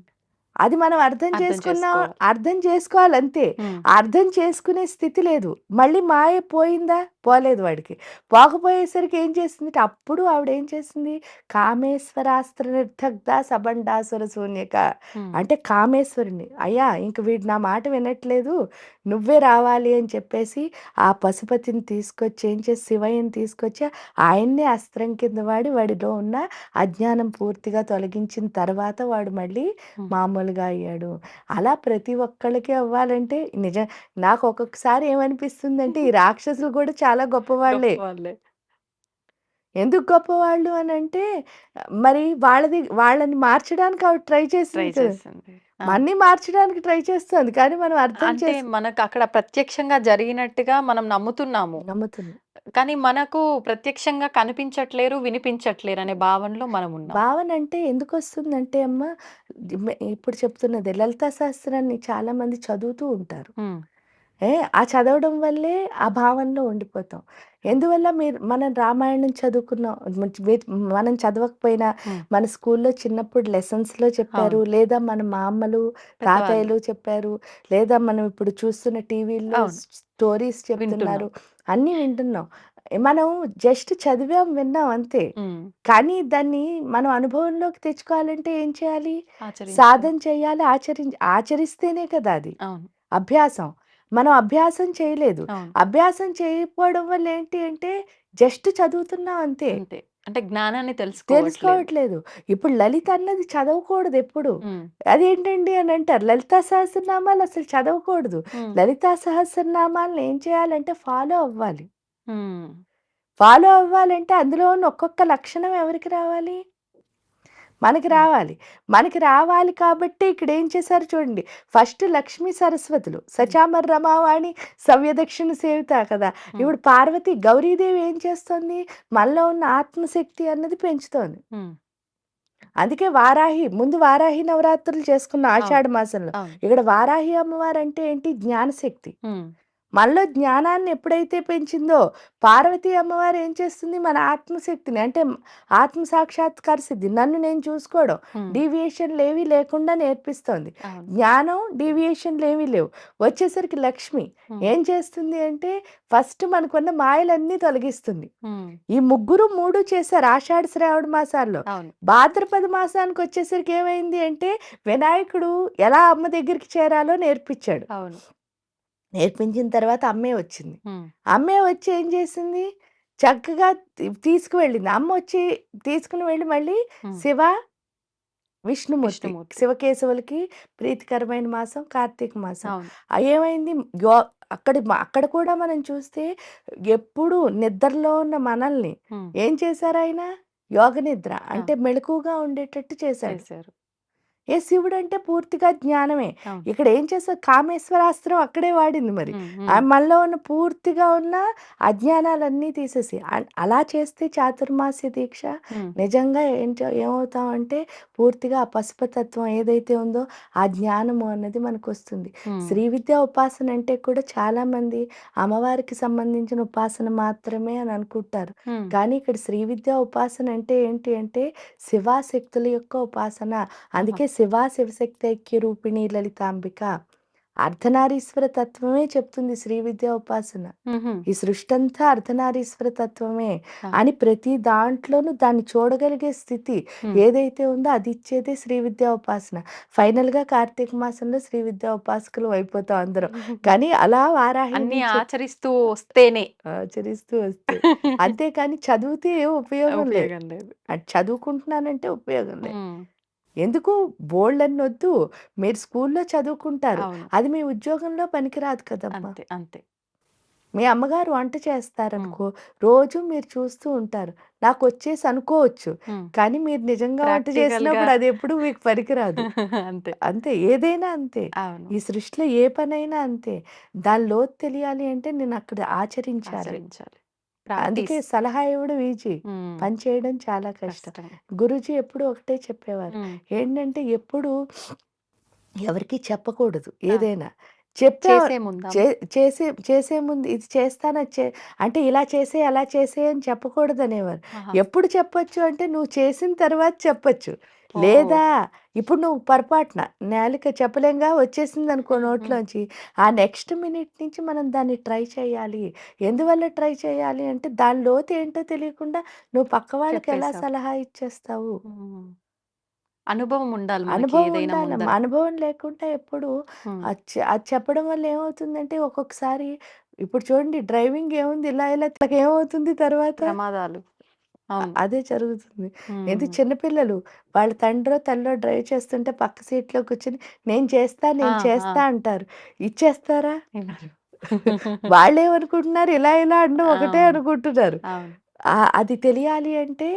అది మనం అర్థం
అర్థం చేసుకోవాలి.
అర్థం చేసుకోవాలంతే.
హ్మ్.
అర్థం చేసుకునే స్థితి లేదు. మళ్ళీ మాయ పోయిందా? పోలేదు వాడికి. పోకపోయేసరికి ఏం చేసిందంటే అప్పుడు ఆవిడేం చేసింది? కామేశ్వరాస్త్ర నిర్దగ్ధ సబండాసుర శూన్యక.
హ్మ్.
అంటే కామేశ్వరుడిని, అయ్యా ఇంక వీడు నా మాట వినట్లేదు. నువ్వే రావాలి అని చెప్పేసి ఆ పశుపతిని తీసుకొచ్చి ఏం చేసి శివయ్యని తీసుకొచ్చి ఆయన్నే అస్త్రం కింద వాడి వాడిలో ఉన్న అజ్ఞానం పూర్తిగా తొలగించిన తర్వాత వాడు మళ్ళీ
హ్మ్.
మామూలుగా అయ్యాడు. అలా ప్రతి ఒక్కళ్ళకి అవ్వాలంటే నాకు ఒక్కొక్కసారి ఏమనిపిస్తుందంటే ఈ రాక్షసులు కూడా చాలా గొప్పవాళ్ళే.
గొప్పవాళ్ళే.
ఎందుకు గొప్పవాళ్ళు అనంటే మరి వాళ్ళని మార్చడానికి ఆవిడ ట్రై
ట్రై
చేసింది కదా!
చేసింది. ఆ!
మన్ని మార్చడానికి ట్రై చేస్తోంది. కానీ మనం అర్థం
అంటే మనకక్కడ ప్రత్యక్షంగా జరిగినట్టుగా మనం నమ్ముతున్నాము.
నమ్ముతున్నాం.
కానీ మనకు ప్రత్యక్షంగా కనిపించట్లేరు, వినిపించట్లేరనే భావనలో మనమున్నాం.
భావన అంటే ఎందుకొస్తుందంటే అమ్మ ఇప్పుడు చెప్తున్నదే లలితా సహస్రాన్ని చాలామంది చదువుతూ ఉంటారు.
హ్మ్.
ఆ చదవడం వల్లే ఆ భావనలో ఉండిపోతాం.
అవును.
ఎందువల్ల మనం రామాయణం చదువుకున్నాం. మనం చదవకపోయినా
హ్మ్.
మన స్కూల్లో చిన్నప్పుడు లెసన్స్‌లో చెప్పారు.
అవును.
లేదా మన మా అమ్మలు,
పెద్దవాళ్ళు.
తాతయ్యలు చెప్పారు. లేదా మనం ఇప్పుడు చూస్తున్న టీవీల్లో
అవును.
స్టోరీస్ చెప్తున్నారు.
వింటున్నాం.
అన్నీ వింటున్నాం. మనం జస్ట్ చదివాం, విన్నాం అంతే.
హ్మ్.
కానీ దాన్ని మనం అనుభవంలోకి తెచ్చుకోవాలంటే ఏం చేయాలి?
ఆచరించాలి.
సాధన చేయాలి, ఆచరిస్తేనే కదా అది
అవును.
అభ్యాసం. మనం అభ్యాసం చేయలేదు.
అవును.
అభ్యాసం చేయకపోవడం వల్ల ఏంటి అంటే జస్ట్ చదువుతున్నాం అంతే.
అంతే. అంటే జ్ఞానాన్ని తెలుసుకోవట్లేదు.
తెలుసుకోవట్లేదు. ఇప్పుడు లలిత అన్నది చదవకూడదు ఎప్పుడు.
హ్మ్.
అదేంటండి అని అంటారు. లలితా సహస్రనామాలు అసలు చదవకూడదు.
హ్మ్.
లలితా సహస్రనామాలను ఏం చేయాలంటే ఫాలో అవ్వాలి.
హ్మ్.
ఫాలో అవ్వాలంటే అందులో ఉన్న ఒక్కొక్క లక్షణం ఎవరికి రావాలి? మనకి
హ్మ్.
రావాలి. మనకి రావాలి కాబట్టి ఇక్కడ ఏం చేశారు చూడండి. ఫస్ట్ లక్ష్మీ సరస్వతులు,
హ్మ్.
సచామర రమావాణి సవ్యదక్షిణ సేవిత కదా!
హ్మ్.
ఇప్పుడు పార్వతి, గౌరీదేవి ఏం చేస్తుంది? మనలో ఉన్న ఆత్మశక్తి అన్నది పెంచుతోంది.
హ్మ్.
అందుకే వారాహి ముందు వారాహి నవరాత్రులు చేసుకున్న
అవును.
ఆషాఢ మాసంలో.
అవును.
ఇక్కడ వారాహి అమ్మవారు అంటే ఏంటి? జ్ఞానశక్తి.
హ్మ్.
మనలో జ్ఞానాన్ని ఎప్పుడైతే పెంచిందో, పార్వతీ అమ్మవారు ఏం చేస్తుంది? మన ఆత్మశక్తిని అంటే ఆత్మ సాక్షాత్కార సిద్ధి, నన్ను నేను చూసుకోవడం,
హ్మ్.
డీవియేషన్‌లేవి లేకుండా నేర్పిస్తోంది.
అవును.
జ్ఞానం, డీవియేషన్‌లేవి లేవు. వచ్చేసరికి లక్ష్మి
హ్మ్.
ఏం చేస్తుంది అంటే, ఫస్ట్ మనకున్న మాయలన్నీ తొలగిస్తుంది.
హ్మ్.
ఈ ముగ్గురు 3 చేశారు ఆషాఢ, శ్రావణ మాసాల్లో.
అవును.
భాద్రపద మాసానికొచ్చేసరికి ఏమైంది అంటే, వినాయకుడు ఎలా అమ్మ దగ్గరికి చేరాలో నేర్పించాడు.
అవును.
నేర్పించిన తర్వాత అమ్మే వచ్చింది.
హ్మ్.
అమ్మే వచ్చి ఏం చేసింది? చక్కగా తీసుకువెళ్ళింది. అమ్మొచ్చి తీసుకొని వెళ్ళి మళ్ళీ
హ్మ్.
శివ, విష్ణుమూర్తి.
విష్ణుమూర్తి.
శివకేశవులకి ప్రీతికరమైన మాసం కార్తీక మాసం.
అవును.
ఏమైంది? యో అక్కడ కూడా మనం చూస్తే ఎప్పుడు నిద్రలో ఉన్న మనల్ని
హ్మ్.
ఏం చేశారాయన? యోగ నిద్ర
ఆ!
అంటే మెలకువగా ఉండేటట్టు చేశాడు.
చేశారు.
శివుడంటే పూర్తిగా జ్ఞానమే.
అవును.
ఇక్కడ ఏం చేసావు? కామేశ్వరాస్త్రం అక్కడే వాడింది మరి.
హ్మ్. హ్మ్.
మనలో ఉన్న పూర్తిగా ఉన్న అజ్ఞానాలన్నీ తీసేసి. అలా చేస్తే చాతుర్మాస్య దీక్ష
హ్మ్.
నిజంగా ఏమవుతామంటే పూర్తిగా ఆ పశుపతత్వం ఏదైతే ఉందో ఆ జ్ఞానము అన్నది మనకొస్తుంది.
హ్మ్.
శ్రీ విద్యా ఉపాసన అంటే కూడా చాలామంది అమ్మవారికి సంబంధించిన ఉపాసన మాత్రమే అని అనుకుంటారు.
హ్మ్.
కానీ ఇక్కడ శ్రీ విద్యా ఉపాసన అంటే ఏంటి అంటే శివాశక్తుల యొక్క ఉపాసన.
ఆహా!
అందుకే శివ శివశక్తి ఐక్య రూపిణి లలితాంబిక అర్ధనారీశ్వర తత్వమే చెప్తుంది శ్రీ విద్యా ఉపాసన.
హుహు.
ఈ సృష్టంతా అర్ధనారీశ్వర తత్వమే
ఆ!
అని ప్రతి దాంట్లోనూ దాన్ని చూడగలిగే స్థితి
హ్మ్.
ఏదైతే ఉందో అది ఇచ్చేదే శ్రీ విద్యా ఉపాసన. ఫైనల్‌గా కార్తీక మాసంలో శ్రీ విద్యా ఉపాసకులం అయిపోతాం అందరం. కానీ అలా వారాహి
అన్నీ
నుంచి
ఆచరిస్తూ వస్తేనే
ఆచరిస్తూ వస్తే. అంతేకాని చదివితే ఏం ఉపయోగం లేదు.
ఉపయోగం లేదు.
అది చదువుకుంటున్నానంటే ఉపయోగం లేదు.
హ్మ్.
ఎందుకు? బోలెడన్నొద్దు. మీరు స్కూల్లో చదువుకుంటారు.
అవును.
అది మీ ఉద్యోగంలో పనికిరాదు కదమ్మా!
అంతే. అంతే.
మీ అమ్మగారు వంట
హ్మ్.
చేస్తారనుకో, రోజు మీరు చూస్తూ ఉంటారు. నాకొచ్చేసి అనుకోవచ్చు.
హ్మ్.
కానీ మీరు నిజంగా వంట
ప్రాక్టికల్‌గా
చేసినప్పుడు అదెప్పుడు మీకు పనికిరాదు.
అంతే.
అంతే. ఏదైనా అంతే.
అవును.
ఈ సృష్టిలో ఏ పనైనా అంతే. దాని లోతు తెలియాలి అంటే నేనక్కడ ఆచరించాలి.
ఆచరించాలి.
అందుకే
ప్రాక్టీస్.
సలహా ఇవ్వడం ఈజీ.
హ్మ్.
పని చేయడం చాలా కష్టం.
కష్టం.
గురూజీ ఎప్పుడూ ఒకటే చెప్పేవారు.
హ్మ్.
ఏంటంటే ఎప్పుడూ ఎవరికీ చెప్పకూడదు
ఆ!
ఏదైనా. చెప్పా
చేసే ముందా?
చేసే ముందు ఇది చేస్తాను అంటే ఇలా చేసేయి, అలా చేసేయి అని చెప్పకూడదనేవారు.
ఆహా!
ఎప్పుడు చెప్పొచ్చు అంటే నువ్వు చేసిన తర్వాత చెప్పొచ్చు.
ఓహ్!
లేదా ఇప్పుడు నువ్వు పొరపాటున నాలుక చెప్పలేంగా వచ్చేసిందనుకో
హ్మ్. హ్మ్.
నోట్లోంచి, ఆ నెక్స్ట్ మినిట్ నుంచి మనం దాన్ని ట్రై చేయాలి. ఎందువల్ల ట్రై చేయాలి అంటే దాని లోతు ఏంటో తెలియకుండా నువ్వు పక్క వాళ్ళకి ఎలా
చెప్పేసావు.
సలహా ఇచ్చేస్తావు?
హ్మ్. అనుభవం ఉండాలి మనకి
అనుభవం
ఏదైనా
ఉండాలమ్మా.
ముందర.
అనుభవం లేకుండా ఎప్పుడు
హ్మ్.
అది చెప్పడం వల్ల ఏమవుతుందంటే ఒక్కొక్కసారి ఇప్పుడు చూడండి డ్రైవింగ్ ఏముంది ఇలా ఇలా ఏమవుతుంది తర్వాత?
ప్రమాదాలు. అవును.
అదే జరుగుతుంది.
హ్మ్.
చిన్న పిల్లలు వాళ్ళ తండ్రో, తల్లో డ్రైవ్ చేస్తుంటే పక్క సీట్‌లో కూర్చొని
ఆ!
నేను
ఆ!
చేస్తా అంటారు. ఇచ్చేస్తారా?
వినరు.
వాళ్ళేమనుకుంటున్నారు ఇలా ఇలా అనడం ఒకటే
అవును.
అనుకుంటున్నారు.
అవును.
అది తెలియాలి అంటే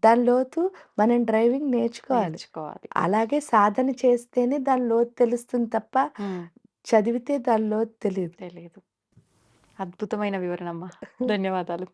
దాని లోతు మనం డ్రైవింగ్ నేర్చుకోవాలి.
నేర్చుకోవాలి.
అలాగే సాధన చేస్తేనే దాని లోతు తెలుస్తుంది తప్ప,
హ్మ్.
చదివితే దాని లోతు తెలీదు.
తెలీదు. అద్భుతమైన వివరణమ్మా. ధన్యవాదాలు.